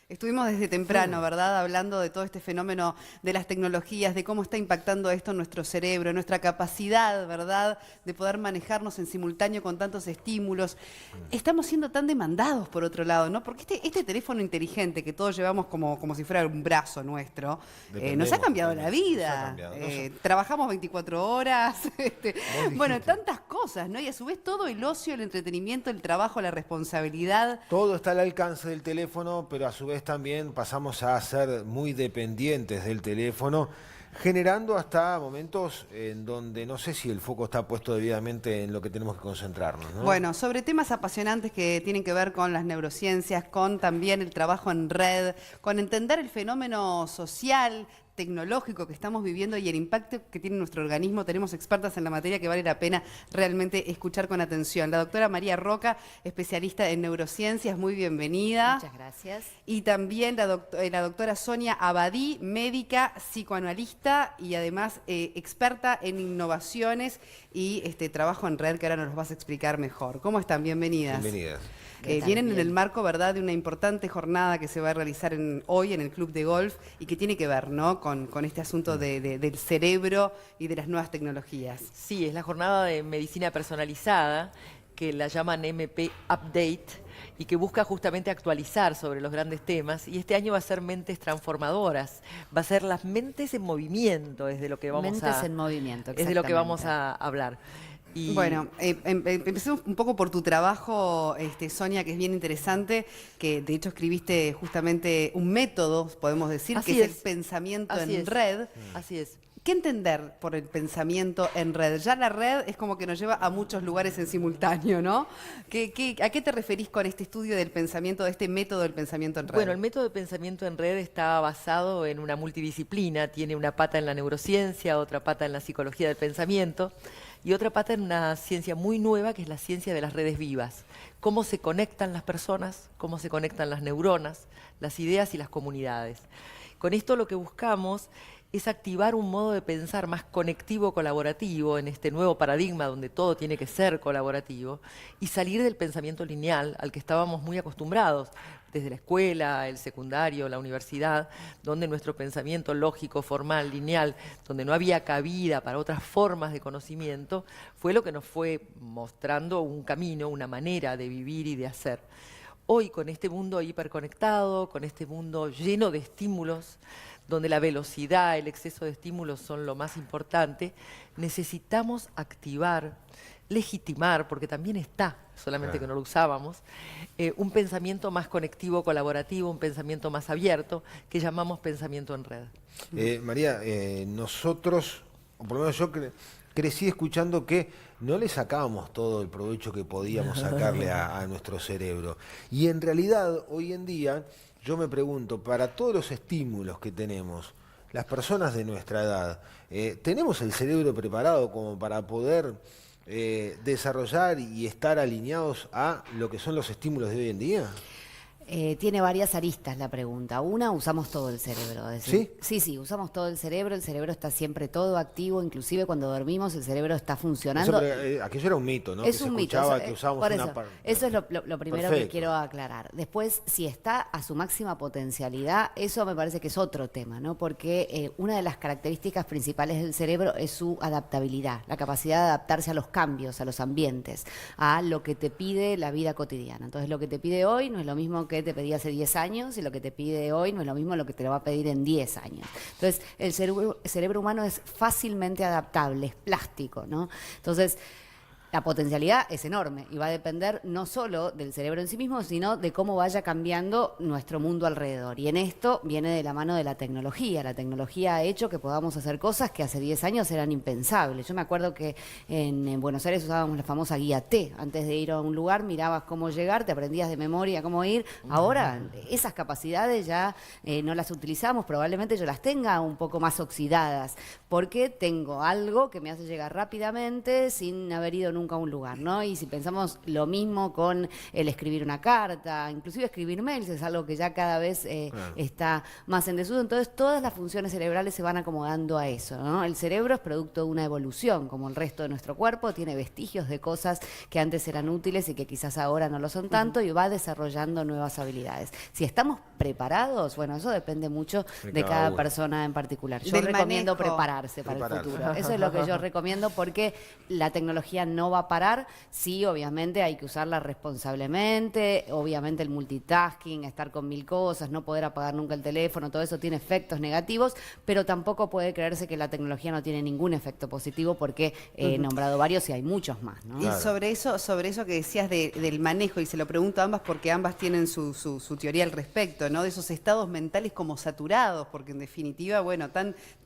Estuvimos desde temprano, ¿verdad? Hablando de todo este fenómeno de las tecnologías, de cómo está impactando esto en nuestro cerebro, en nuestra capacidad, ¿verdad? De poder manejarnos en simultáneo con tantos estímulos. Estamos siendo tan demandados por otro lado, ¿no? Porque este teléfono inteligente que todos llevamos como si fuera un brazo nuestro, nos ha Dependemos cambiado la totalmente, nos ha vida. cambiado. Trabajamos 24 horas, bueno, dijiste. tantas cosas, ¿no? Y a su vez todo el ocio, el entretenimiento, el trabajo, la responsabilidad. Todo está al alcance del teléfono, pero a su vez también pasamos a ser muy dependientes del teléfono, generando hasta momentos en donde no sé si el foco está puesto debidamente en lo que tenemos que concentrarnos, ¿no? Bueno, sobre temas apasionantes que tienen que ver con las neurociencias, con también el trabajo en red, con entender el fenómeno social, tecnológico que estamos viviendo y el impacto que tiene nuestro organismo. Tenemos expertas en la materia que vale la pena realmente escuchar con atención. La doctora María Roca, especialista en neurociencias, muy bienvenida. Muchas gracias. Y también la doctora Sonia Abadí, médica, psicoanalista y además experta en innovaciones y trabajo en red, que ahora nos los vas a explicar mejor. ¿Cómo están? Bienvenidas. Bienvenidas. Vienen en el marco, ¿verdad?, de una importante jornada que se va a realizar hoy en el Club de Golf y que tiene que ver, ¿no?, con este asunto del cerebro y de las nuevas tecnologías. Sí, es la jornada de medicina personalizada, que la llaman MP Update, y que busca justamente actualizar sobre los grandes temas. Y este año va a ser mentes transformadoras, va a ser las mentes en movimiento, es de lo que vamos Mentes en movimiento, es de lo que vamos exactamente. a hablar. Y Bueno, empecemos un poco por tu trabajo, Sonia, que es bien interesante, que de hecho escribiste justamente un método, podemos decir, Así que es es. el pensamiento Así en es. red. Así es. ¿Qué entender por el pensamiento en red? Ya la red es como que nos lleva a muchos lugares en simultáneo, ¿no? ¿A qué te referís con este estudio del pensamiento, de este método del pensamiento en red? Bueno, el método de pensamiento en red está basado en una multidisciplina, tiene una pata en la neurociencia, otra pata en la psicología del pensamiento y otra pata en una ciencia muy nueva que es la ciencia de las redes vivas. Cómo se conectan las personas, cómo se conectan las neuronas, las ideas y las comunidades. Con esto lo que buscamos es activar un modo de pensar más conectivo, colaborativo, en este nuevo paradigma donde todo tiene que ser colaborativo, y salir del pensamiento lineal al que estábamos muy acostumbrados, desde la escuela, el secundario, la universidad, donde nuestro pensamiento lógico, formal, lineal, donde no había cabida para otras formas de conocimiento, fue lo que nos fue mostrando un camino, una manera de vivir y de hacer. Hoy, con este mundo hiperconectado, con este mundo lleno de estímulos, donde la velocidad, el exceso de estímulos son lo más importante, necesitamos activar, legitimar, porque también está, solamente Claro. que no lo usábamos, un pensamiento más conectivo, colaborativo, un pensamiento más abierto, que llamamos pensamiento en red. María, nosotros, o por lo menos yo crecí escuchando que no le sacábamos todo el provecho que podíamos sacarle a nuestro cerebro. Y en realidad, hoy en día, yo me pregunto, para todos los estímulos que tenemos, las personas de nuestra edad, ¿tenemos el cerebro preparado como para poder desarrollar y estar alineados a lo que son los estímulos de hoy en día? Tiene varias aristas la pregunta. Una, usamos todo el cerebro. Es decir, sí, usamos todo el cerebro está siempre todo activo, inclusive cuando dormimos el cerebro está funcionando. Aquello era un mito, ¿no? Es que un se mito, escuchaba eso, que usábamos por una eso, parte. eso es lo primero que Perfecto. quiero aclarar. Después, si está a su máxima potencialidad, eso me parece que es otro tema, ¿no? Porque una de las características principales del cerebro es su adaptabilidad, la capacidad de adaptarse a los cambios, a los ambientes, a lo que te pide la vida cotidiana. Entonces, lo que te pide hoy no es lo mismo que te pedía hace 10 años y lo que te pide hoy no es lo mismo lo que te lo va a pedir en 10 años. Entonces, el cerebro humano es fácilmente adaptable, es plástico, ¿no? Entonces, la potencialidad es enorme y va a depender no solo del cerebro en sí mismo, sino de cómo vaya cambiando nuestro mundo alrededor. Y en esto viene de la mano de la tecnología. La tecnología ha hecho que podamos hacer cosas que hace 10 años eran impensables. Yo me acuerdo que en Buenos Aires usábamos la famosa guía T. Antes de ir a un lugar mirabas cómo llegar, te aprendías de memoria cómo ir. Ahora esas capacidades ya no las utilizamos. Probablemente yo las tenga un poco más oxidadas porque tengo algo que me hace llegar rápidamente sin haber ido nunca a un lugar, ¿no? Y si pensamos lo mismo con el escribir una carta, inclusive escribir mails, es algo que ya cada vez está más en desuso. Entonces todas las funciones cerebrales se van acomodando a eso, ¿no? El cerebro es producto de una evolución, como el resto de nuestro cuerpo, tiene vestigios de cosas que antes eran útiles y que quizás ahora no lo son tanto, y va desarrollando nuevas habilidades. Si estamos preparados, bueno, eso depende mucho de cada persona en particular. Yo recomiendo prepararse para el futuro. Eso es lo que yo recomiendo, porque la tecnología no va a parar. Sí, obviamente hay que usarla responsablemente, obviamente el multitasking, estar con 1000 cosas, no poder apagar nunca el teléfono, todo eso tiene efectos negativos, pero tampoco puede creerse que la tecnología no tiene ningún efecto positivo, porque he nombrado varios y hay muchos más, ¿no? Y sobre eso que decías del manejo, y se lo pregunto a ambas porque ambas tienen su teoría al respecto, ¿no? De esos estados mentales como saturados, porque en definitiva, bueno,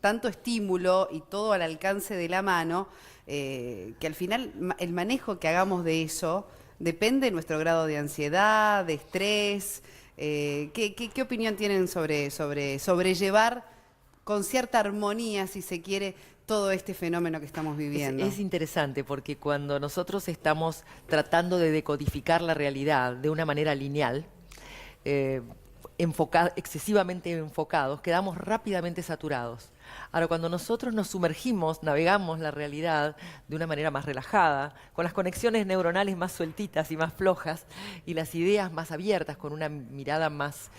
tanto estímulo y todo al alcance de la mano, que al final el manejo que hagamos de eso depende de nuestro grado de ansiedad, de estrés. ¿Qué opinión tienen sobre sobrellevar con cierta armonía, si se quiere, todo este fenómeno que estamos viviendo? Es interesante, porque cuando nosotros estamos tratando de decodificar la realidad de una manera lineal, excesivamente enfocados, quedamos rápidamente saturados. Ahora, cuando nosotros nos sumergimos, navegamos la realidad de una manera más relajada, con las conexiones neuronales más sueltitas y más flojas, y las ideas más abiertas, con una mirada más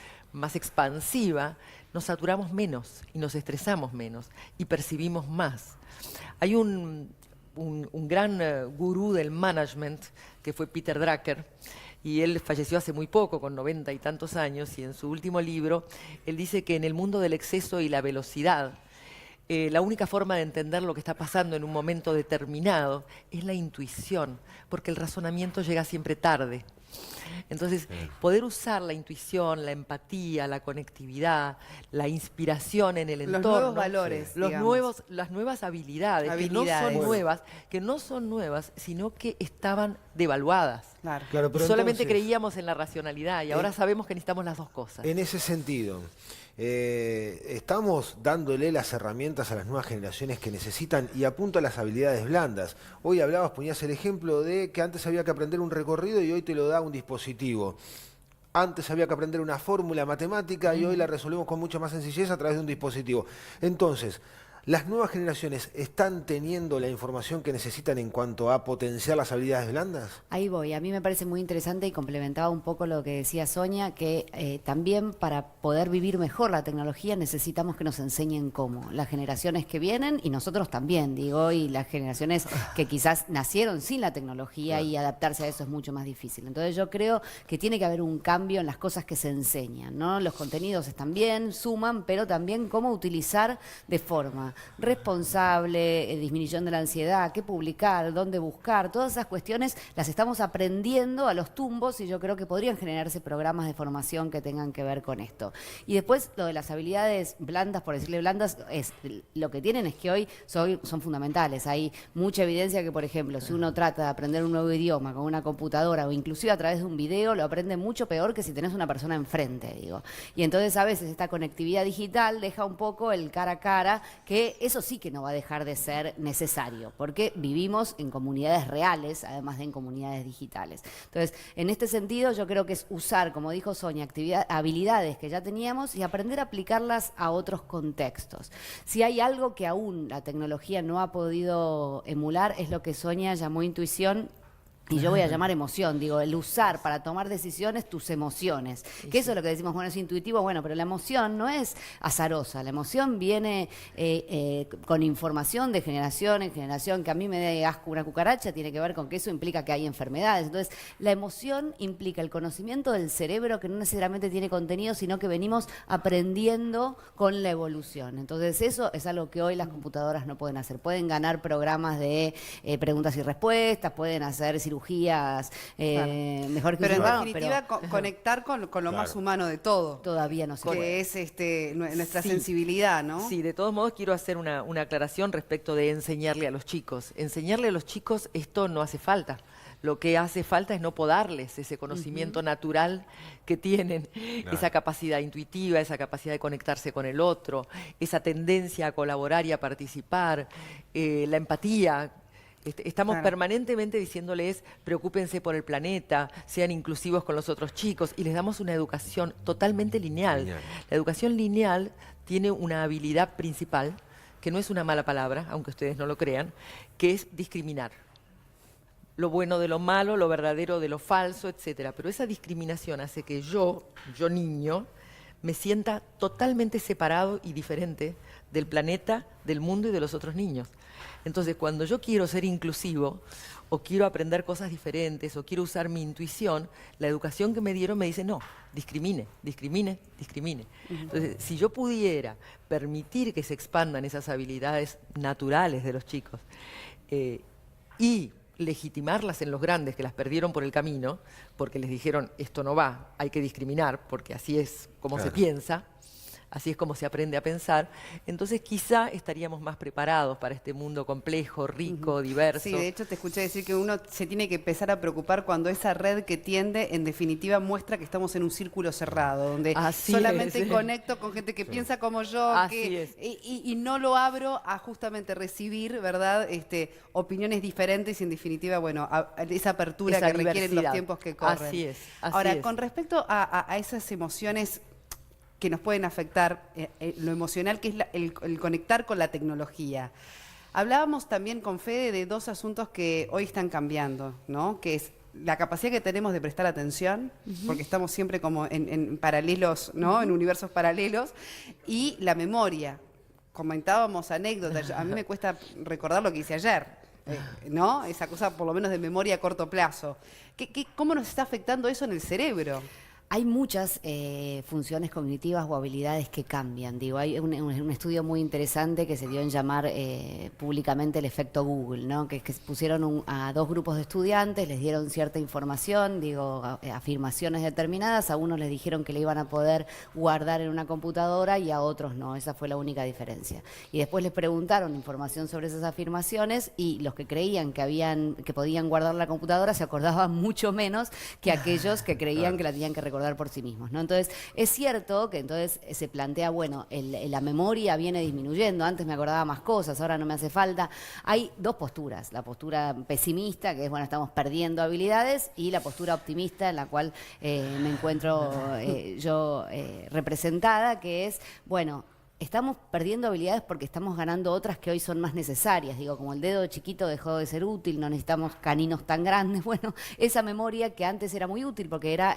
expansiva, nos saturamos menos y nos estresamos menos y percibimos más. Hay un gran gurú del management, que fue Peter Drucker, y él falleció hace muy poco, con 90 y tantos años, y en su último libro, él dice que en el mundo del exceso y la velocidad, la única forma de entender lo que está pasando en un momento determinado es la intuición, porque el razonamiento llega siempre tarde. Entonces, poder usar la intuición, la empatía, la conectividad, la inspiración en el entorno, los nuevos valores, las nuevas habilidades. Que no son nuevas, sino que estaban devaluadas. Claro, pero solamente entonces, creíamos en la racionalidad, y ahora sabemos que necesitamos las dos cosas. En ese sentido, estamos dándole las herramientas a las nuevas generaciones que necesitan, y apunto a las habilidades blandas. Hoy ponías el ejemplo de que antes había que aprender un recorrido y hoy te lo da un dispositivo. Antes había que aprender una fórmula matemática y hoy la resolvemos con mucha más sencillez a través de un dispositivo. Entonces, ¿las nuevas generaciones están teniendo la información que necesitan en cuanto a potenciar las habilidades blandas? Ahí voy. A mí me parece muy interesante, y complementaba un poco lo que decía Sonia, que también para poder vivir mejor la tecnología necesitamos que nos enseñen cómo. Las generaciones que vienen, y nosotros también, digo, y las generaciones que quizás nacieron sin la tecnología, y adaptarse a eso es mucho más difícil. Entonces yo creo que tiene que haber un cambio en las cosas que se enseñan, ¿no? Los contenidos están bien, suman, pero también cómo utilizar de forma responsable, disminución de la ansiedad, qué publicar, dónde buscar, todas esas cuestiones las estamos aprendiendo a los tumbos, y yo creo que podrían generarse programas de formación que tengan que ver con esto. Y después lo de las habilidades blandas, por decirle blandas, lo que tienen es que hoy son fundamentales. Hay mucha evidencia que, por ejemplo, si uno trata de aprender un nuevo idioma con una computadora o inclusive a través de un video, lo aprende mucho peor que si tenés una persona enfrente, digo. Y entonces a veces esta conectividad digital deja un poco el cara a cara, que eso sí que no va a dejar de ser necesario, porque vivimos en comunidades reales, además de en comunidades digitales. Entonces, en este sentido, yo creo que es usar, como dijo Sonia, habilidades que ya teníamos y aprender a aplicarlas a otros contextos. Si hay algo que aún la tecnología no ha podido emular, es lo que Sonia llamó intuición, y yo voy a llamar emoción, digo, el usar para tomar decisiones tus emociones. Que eso es lo que decimos, bueno, es intuitivo, bueno, pero la emoción no es azarosa, la emoción viene con información de generación en generación. Que a mí me dé asco una cucaracha tiene que ver con que eso implica que hay enfermedades. Entonces, la emoción implica el conocimiento del cerebro, que no necesariamente tiene contenido, sino que venimos aprendiendo con la evolución. Entonces, eso es algo que hoy las computadoras no pueden hacer. Pueden ganar programas de preguntas y respuestas, pueden hacer cirugías mejor que pero un en humano, definitiva conectar con lo más humano de todo. Todavía no se puede. Que es nuestra sensibilidad, ¿no? Sí, de todos modos quiero hacer una aclaración respecto de enseñarle a los chicos. Enseñarle a los chicos esto no hace falta. Lo que hace falta es no podarles ese conocimiento natural que tienen, esa capacidad intuitiva, esa capacidad de conectarse con el otro, esa tendencia a colaborar y a participar, la empatía. Estamos Claro. permanentemente diciéndoles, preocúpense por el planeta, sean inclusivos con los otros chicos, y les damos una educación totalmente lineal. Lineal. La educación lineal tiene una habilidad principal, que no es una mala palabra, aunque ustedes no lo crean, que es discriminar. Lo bueno de lo malo, lo verdadero de lo falso, etcétera. Pero esa discriminación hace que yo niño, me sienta totalmente separado y diferente del planeta, del mundo y de los otros niños. Entonces, cuando yo quiero ser inclusivo, o quiero aprender cosas diferentes, o quiero usar mi intuición, la educación que me dieron me dice, no, discrimine, discrimine, discrimine. Entonces, si yo pudiera permitir que se expandan esas habilidades naturales de los chicos, y legitimarlas en los grandes que las perdieron por el camino, porque les dijeron, esto no va, hay que discriminar, porque así es como se Claro. piensa, así es como se aprende a pensar, entonces quizá estaríamos más preparados para este mundo complejo, rico, diverso. Sí, de hecho te escuché decir que uno se tiene que empezar a preocupar cuando esa red que tiende, en definitiva, muestra que estamos en un círculo cerrado, donde Así solamente es. conecto con gente que piensa como yo, Así es. y no lo abro a justamente recibir, ¿verdad? Opiniones diferentes y en definitiva, bueno, esa apertura Esa que requieren los diversidad. tiempos que corren. Así es, así Ahora, es. con respecto a esas emociones que nos pueden afectar, lo emocional, que es el conectar con la tecnología. Hablábamos también con Fede de dos asuntos que hoy están cambiando, ¿no? Que es la capacidad que tenemos de prestar atención, porque estamos siempre como en paralelos, ¿no? En universos paralelos, y la memoria. Comentábamos anécdotas, a mí me cuesta recordar lo que hice ayer, ¿no? Esa cosa por lo menos de memoria a corto plazo. ¿Cómo nos está afectando eso en el cerebro? Hay muchas funciones cognitivas o habilidades que cambian. Digo, hay un estudio muy interesante que se dio en llamar públicamente el efecto Google, ¿no? Que pusieron a dos grupos de estudiantes, les dieron cierta información, afirmaciones determinadas. A unos les dijeron que le iban a poder guardar en una computadora y a otros no. Esa fue la única diferencia. Y después les preguntaron información sobre esas afirmaciones y los que creían que podían guardar la computadora se acordaban mucho menos que aquellos que creían que la tenían que recordar por sí mismos, ¿no? Entonces, es cierto que entonces se plantea, bueno, la memoria viene disminuyendo, antes me acordaba más cosas, ahora no me hace falta. Hay dos posturas, la postura pesimista, que es, bueno, estamos perdiendo habilidades, y la postura optimista, en la cual me encuentro yo representada, que es, bueno, estamos perdiendo habilidades porque estamos ganando otras que hoy son más necesarias. Digo, como el dedo chiquito dejó de ser útil, no necesitamos caninos tan grandes. Bueno, esa memoria que antes era muy útil porque era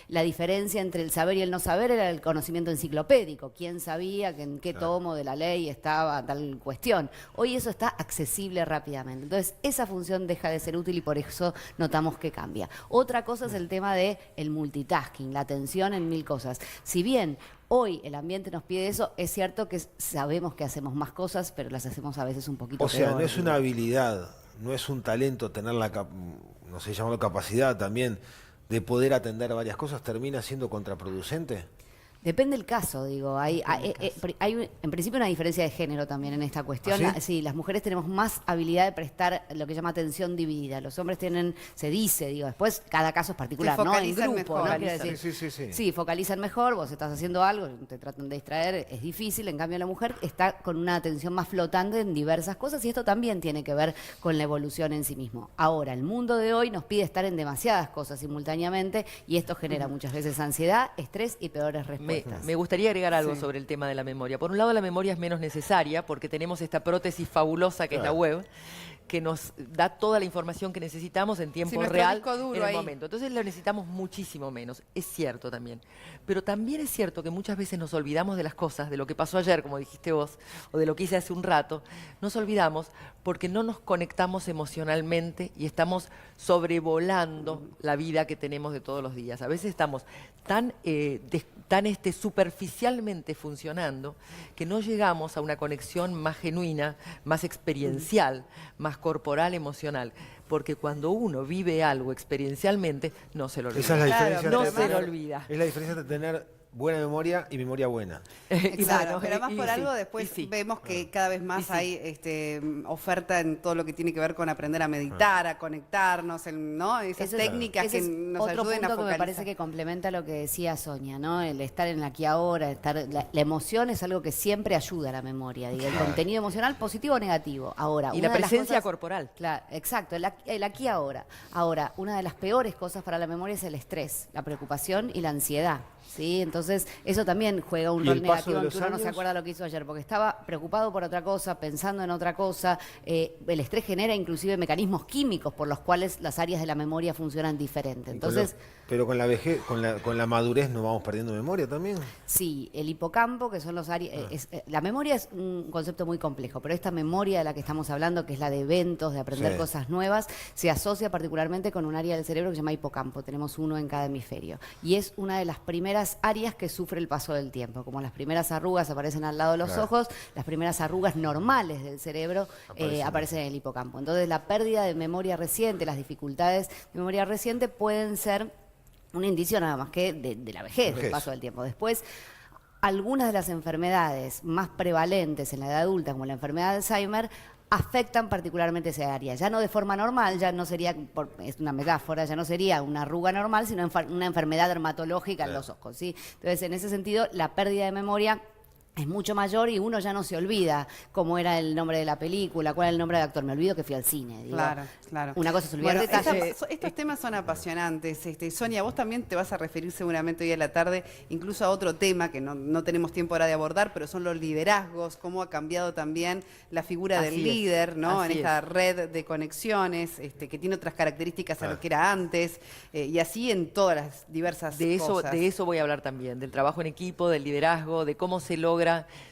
la diferencia entre el saber y el no saber, era el conocimiento enciclopédico. ¿Quién sabía que en qué tomo de la ley estaba tal cuestión? Hoy eso está accesible rápidamente. Entonces, esa función deja de ser útil y por eso notamos que cambia. Otra cosa es el tema del multitasking, la atención en mil cosas. Si bien hoy el ambiente nos pide eso, es cierto que sabemos que hacemos más cosas, pero las hacemos a veces un poquito O sea, peor. no es una habilidad, no es un talento tener no sé, llamarlo capacidad también de poder atender varias cosas, termina siendo contraproducente. Depende del caso, digo. Hay en principio una diferencia de género también en esta cuestión. ¿Ah, sí? Sí, las mujeres tenemos más habilidad de prestar lo que llama atención dividida. Los hombres tienen, se dice, digo, después cada caso es particular, Se ¿no? En focalizan grupo, mejor. ¿no? Quiero decir, Sí. sí, focalizan mejor, vos estás haciendo algo, te tratan de distraer, es difícil. En cambio, la mujer está con una atención más flotante en diversas cosas y esto también tiene que ver con la evolución en sí mismo. Ahora, el mundo de hoy nos pide estar en demasiadas cosas simultáneamente y esto genera muchas veces ansiedad, estrés y peores respuestas. Me gustaría agregar algo Sí. sobre el tema de la memoria. Por un lado, la memoria es menos necesaria porque tenemos esta prótesis fabulosa que es la Claro. web, que nos da toda la información que necesitamos en tiempo nuestro real disco duro en el ahí. momento. Entonces lo necesitamos muchísimo menos. Es cierto también. Pero también es cierto que muchas veces nos olvidamos de las cosas, de lo que pasó ayer, como dijiste vos, o de lo que hice hace un rato. Nos olvidamos porque no nos conectamos emocionalmente y estamos sobrevolando la vida que tenemos de todos los días. A veces estamos tan superficialmente funcionando que no llegamos a una conexión más genuina, más experiencial, más corporal, emocional. Porque cuando uno vive algo experiencialmente, no se lo olvida. Esa es la Claro, diferencia. no de se tener- lo olvida. Es la diferencia de tener buena memoria y memoria buena. Claro, pero más y por sí, algo después y sí. vemos que cada vez más Y sí. hay oferta en todo lo que tiene que ver con aprender a meditar, a conectarnos, ¿no? Esas Ese es- técnicas ese que es nos otro ayuden a punto que me focalizar. parece que complementa lo que decía Sonia, ¿no? El estar en el aquí ahora, la emoción es algo que siempre ayuda a la memoria, digo, el contenido emocional positivo o negativo. Ahora, Y una la de las presencia cosas- corporal. Claro, exacto, el aquí ahora. Ahora, una de las peores cosas para la memoria es el estrés, la preocupación y la ansiedad. ¿Sí? Entonces, eso también juega un ¿Y rol el paso negativo de en los que uno no se años? acuerda lo que hizo ayer, porque estaba preocupado por otra cosa, pensando en otra cosa. El estrés genera inclusive mecanismos químicos por los cuales las áreas de la memoria funcionan diferente. Entonces, Pero con la vejez, con la madurez nos vamos perdiendo memoria también. sí, el hipocampo, que son los áreas... la memoria es un concepto muy complejo, pero esta memoria de la que estamos hablando, que es la de eventos, de aprender Sí. cosas nuevas, se asocia particularmente con un área del cerebro que se llama hipocampo. Tenemos uno en cada hemisferio. Y es una de las primeras áreas que sufre el paso del tiempo. Como las primeras arrugas aparecen al lado de los Claro. ojos, las primeras arrugas normales del cerebro aparecen en el hipocampo. Entonces, la pérdida de memoria reciente, las dificultades de memoria reciente pueden ser un indicio nada más que de la vejez, del Vejez. paso del tiempo. Después, algunas de las enfermedades más prevalentes en la edad adulta, como la enfermedad de Alzheimer, afectan particularmente esa área. Ya no de forma normal, ya no sería, es una metáfora, ya no sería una arruga normal, sino una enfermedad dermatológica en los ojos, ¿sí? Entonces, en ese sentido, la pérdida de memoria es mucho mayor y uno ya no se olvida cómo era el nombre de la película, cuál era el nombre del actor. Me olvido que fui al cine. Digo. Claro, claro. Una cosa es olvidar Bueno, detalles. estos temas son apasionantes. Sonia, vos también te vas a referir seguramente hoy a la tarde incluso a otro tema que no tenemos tiempo ahora de abordar, pero son los liderazgos, cómo ha cambiado también la figura del Así es, líder, ¿no? En así esta es. red de conexiones, que tiene otras características a lo que era antes, y así en todas las diversas cosas. De eso voy a hablar también, del trabajo en equipo, del liderazgo, de cómo se logra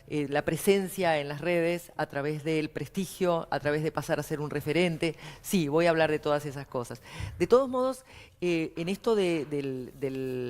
la presencia en las redes a través del prestigio, a través de pasar a ser un referente. Sí, voy a hablar de todas esas cosas. De todos modos, en esto de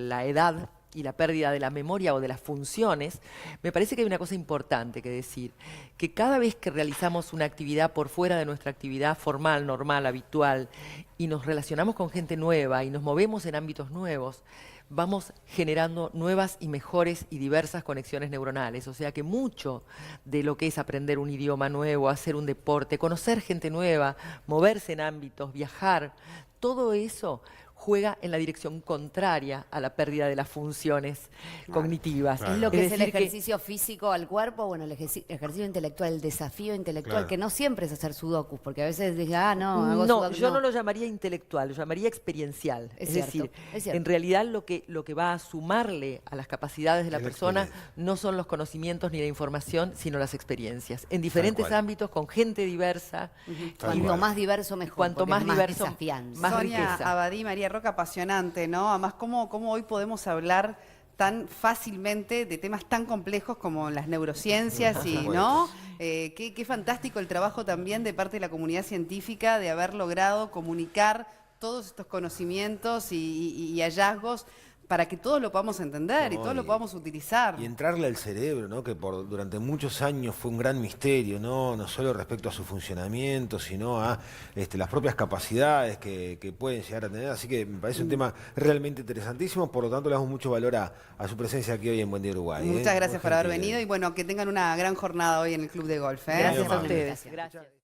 la edad y la pérdida de la memoria o de las funciones, me parece que hay una cosa importante que decir, que cada vez que realizamos una actividad por fuera de nuestra actividad formal, normal, habitual, y nos relacionamos con gente nueva y nos movemos en ámbitos nuevos, vamos generando nuevas y mejores y diversas conexiones neuronales. O sea que mucho de lo que es aprender un idioma nuevo, hacer un deporte, conocer gente nueva, moverse en ámbitos, viajar, todo eso juega en la dirección contraria a la pérdida de las funciones cognitivas. Es lo que es el decir ejercicio físico al cuerpo, bueno, el ejercicio intelectual, el desafío intelectual, Claro. que no siempre es hacer sudokus, porque a veces dije, no, hago No, sudokus. yo no lo llamaría intelectual, lo llamaría experiencial. Es Es, cierto, decir, es cierto. en realidad lo que va a sumarle a las capacidades de la Es la persona experiencia. no son los conocimientos ni la información, sino las experiencias. En diferentes cual. ámbitos, con gente diversa. Cuanto cual. más diverso, mejor. Cuanto porque más es más diverso, desafiante. más Sonia riqueza. Abadí, María Roca, apasionante, ¿no? Además, ¿cómo hoy podemos hablar tan fácilmente de temas tan complejos como las neurociencias y, ¿no? Qué fantástico el trabajo también de parte de la comunidad científica de haber logrado comunicar todos estos conocimientos y hallazgos para que todos lo podamos entender y No, todos lo podamos utilizar. Y entrarle al cerebro, ¿no? Que durante muchos años fue un gran misterio, no solo respecto a su funcionamiento, sino a las propias capacidades que pueden llegar a tener. Así que me parece un tema realmente interesantísimo, por lo tanto le damos mucho valor a su presencia aquí hoy en Buen Día Uruguay. Muchas gracias Muy por haber gentil. venido y bueno, que tengan una gran jornada hoy en el Club de Golf. ¿eh? Gracias a amable. ustedes. Gracias.